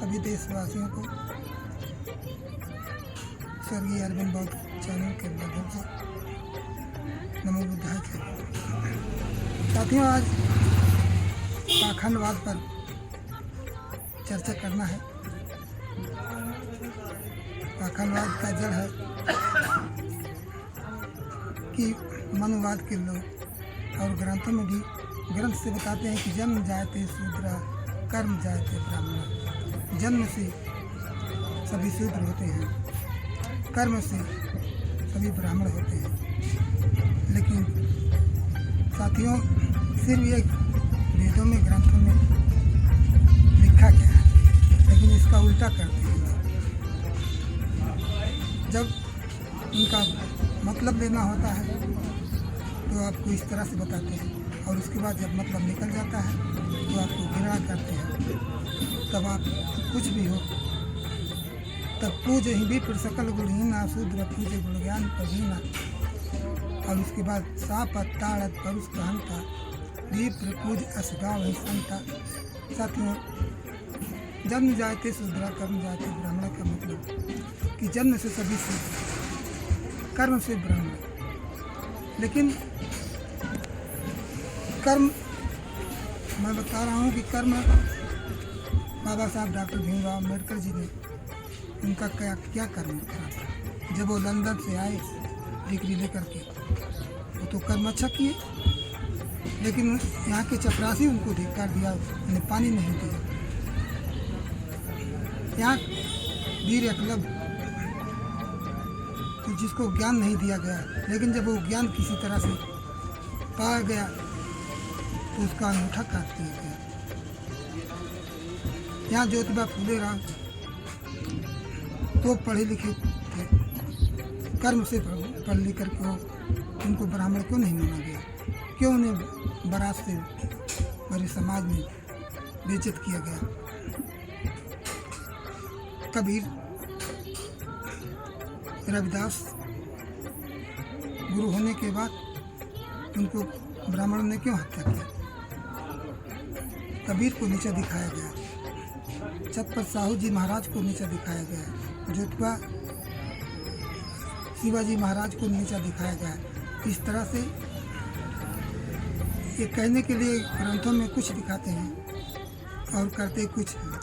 सभी देशवासियों को स्वर्गीय अरविंद बौद्ध चैनल के माध्यम से नमो बुद्धाय के। साथियों, आज पाखंडवाद पर चर्चा करना है। पाखंडवाद का जड़ है कि मनुवाद के लोग और ग्रंथों में भी ग्रंथ से बताते हैं कि जन्म जायते शूद्र कर्म जायते ब्राह्मण। जन्म से सभी शूद्र होते हैं, कर्म से सभी ब्राह्मण होते हैं। लेकिन साथियों, सिर्फ ये वेदों में ग्रंथों में लिखा गया है, लेकिन इसका उल्टा करते हैं लोग। जब उनका मतलब लेना होता है तो आपको इस तरह से बताते हैं, और उसके बाद जब मतलब निकल जाता है तो आपको घृणा करते हैं। तब आप कुछ भी हो तब पूज ही भी फिर सकल गुणहीना शूद्र पूजे गुण ज्ञान पहीना। और उसके बाद सापत ताड़त परुष कहनता विप्र पूज असगाव है संता। साथियों, जन्म जायते शूद्र कर्म जायते ब्राह्मण का मतलब कि जन्म से सभी शूद्र, कर्म से ब्राह्मण। लेकिन कर्म, मैं बता रहा हूँ कि कर्म बाबा साहब डॉक्टर भीमराव अम्बेडकर जी ने उनका क्या कर्म करा था। जब वो लंदन से आए डिग्री लेकर के, वो तो कर्म अच्छा किए, लेकिन यहाँ के चपरासी उनको धिक्कार दिया, उन्हें पानी नहीं दिया। यहाँ वीर एकलव्य तो जिसको ज्ञान नहीं दिया गया, लेकिन जब वो ज्ञान किसी तरह से पाया गया तो उसका अंगूठा काट दिया गया। यहाँ ज्योतिबा फूले राम तो पढ़े लिखे थे, कर्म से पढ़ लिख कर के उनको ब्राह्मण क्यों नहीं माना गया? क्यों उन्हें बारात से हमारे समाज में बेइज्जत किया गया? कबीर, रविदास गुरु होने के बाद उनको ब्राह्मण ने क्यों हत्या किया? कबीर को नीचा दिखाया गया, छत्रपति साहू जी महाराज को नीचा दिखाया गया, ज्योतिबा शिवाजी महाराज को नीचा दिखाया गया। इस तरह से ये कहने के लिए ग्रंथों में कुछ दिखाते हैं और करते कुछ हैं।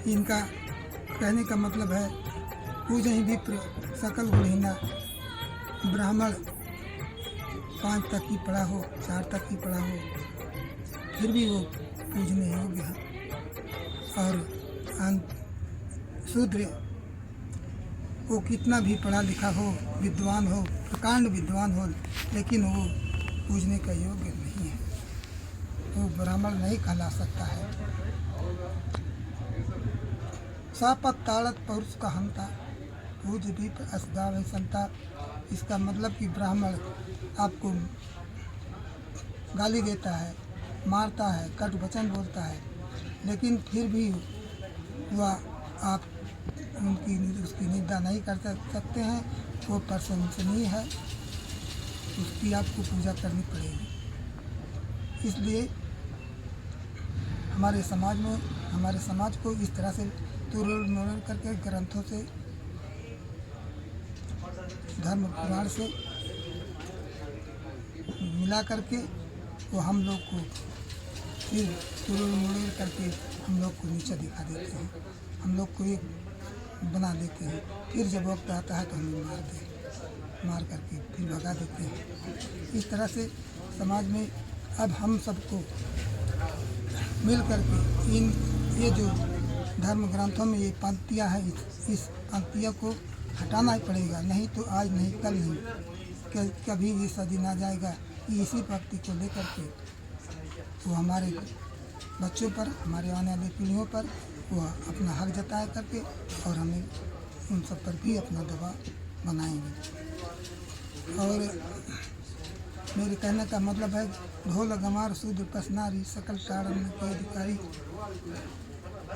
इनका कहने का मतलब है पूजहि विप्र सकल गुणहीना। ब्राह्मण 5 तक ही पढ़ा हो, 4 तक ही पढ़ा हो, फिर भी वो पूजने योग्य है। और शूद्र वो कितना भी पढ़ा लिखा हो, विद्वान हो, प्रकांड विद्वान हो, लेकिन वो पूजने का योग्य नहीं है, वो ब्राह्मण नहीं कहला सकता है। सापत ताड़त परुष का हंता पूज भी असगाव है संता। इसका मतलब कि ब्राह्मण आपको गाली देता है, मारता है, कटु वचन बोलता है, लेकिन फिर भी वह आप उसकी निंदा नहीं कर सकते हैं। वो प्रशंसनीय है, उसकी आपको पूजा करनी पड़ेगी। इसलिए हमारे समाज को इस तरह से तोड़ मोड़ करके ग्रंथों से, धर्म पुराण से मिला करके वो हम लोग को फिर तोड़ मोड़ करके हम लोग को नीचा दिखा देते हैं, हम लोग को एक बना देते हैं। फिर जब वक्त आता है तो हमें मार करके फिर भगा देते हैं। इस तरह से समाज में अब हम सबको मिल करके ये जो धर्म ग्रंथों में ये पंक्तियाँ हैं, इस पंक्तियों को हटाना ही पड़ेगा। नहीं तो आज नहीं कल नहीं, कभी ऐसा दिन आ जाएगा कि इसी पंक्ति को लेकर के वो हमारे बच्चों पर, हमारे आने वाली पीढ़ियों पर वो अपना हक जताया करके और हमें उन सब पर भी अपना दबाव बनाएंगे। और मेरे कहने का मतलब है ढोल गंवार शूद्र पसनारी सकल ताड़न के अधिकारी।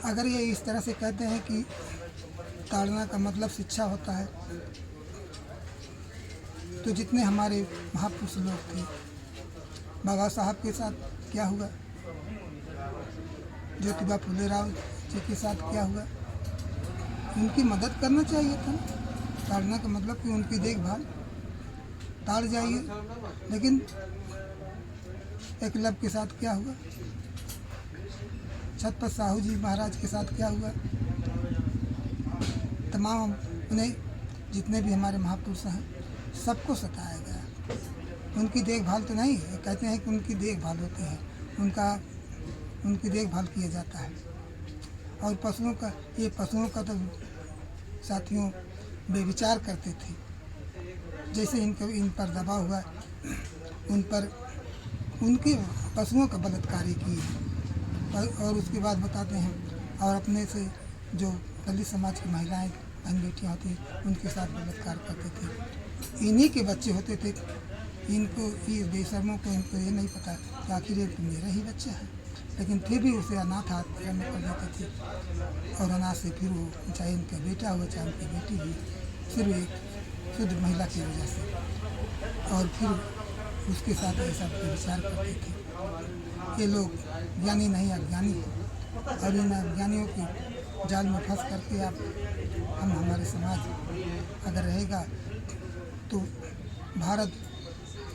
अगर ये इस तरह से कहते हैं कि ताड़ना का मतलब शिक्षा होता है, तो जितने हमारे महापुरुष लोग थे, बाबा साहब के साथ क्या हुआ? ज्योतिबा फूले राव बच्चे के साथ क्या हुआ, उनकी मदद करना चाहिए था ना। ताड़ना का मतलब कि उनकी देखभाल, ताड़ जाइए। लेकिन एकलव्य के साथ क्या हुआ, छत्रपति साहू जी महाराज के साथ क्या हुआ, तमाम उन्हें जितने भी हमारे महापुरुष हैं सबको सताया गया। उनकी देखभाल तो नहीं है, कहते हैं कि उनकी देखभाल होती है, उनकी देखभाल किया जाता है। और पशुओं का तो साथियों बेविचार करते थे। जैसे इन पर दबाव हुआ, उनके पशुओं का बलात्कार किए। और उसके बाद बताते हैं, और अपने से जो दलित समाज की महिलाएं बहन बेटियाँ होती उनके साथ बलात्कार करते थे। इन्हीं के बच्चे होते थे। इनको ये बेशर्मों को इनको ये नहीं पता कि आखिर ये मेरा ही बच्चा है, लेकिन फिर भी उसे अनाथ आश्रम में कर देते थे। और अनाथ से फिर वो चाहे इनका बेटा हुआ चाहे उनकी बेटी हुई, सिर्फ एक शुद्ध महिला की वजह से, और फिर उसके साथ ऐसा विचार करते थे। ये लोग ज्ञानी नहीं अज्ञानी हैं, और इन अज्ञानियों के जाल में फंस करके हमारे समाज अगर रहेगा तो भारत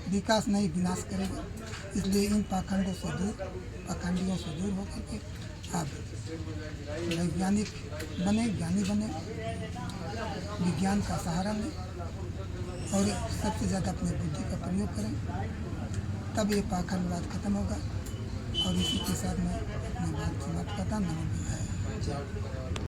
विकास नहीं विनाश करेगा। इसलिए इन पाखंडियों से दूर होकर के आप वैज्ञानिक बने, ज्ञानी बने, विज्ञान का सहारा लें और सबसे ज़्यादा अपनी बुद्धि का प्रयोग करें, तब ये पाखंडवाद खत्म होगा। और इसी के साथ मैं अपनी बात समाप्त करता हूं। नमो बुद्धाय।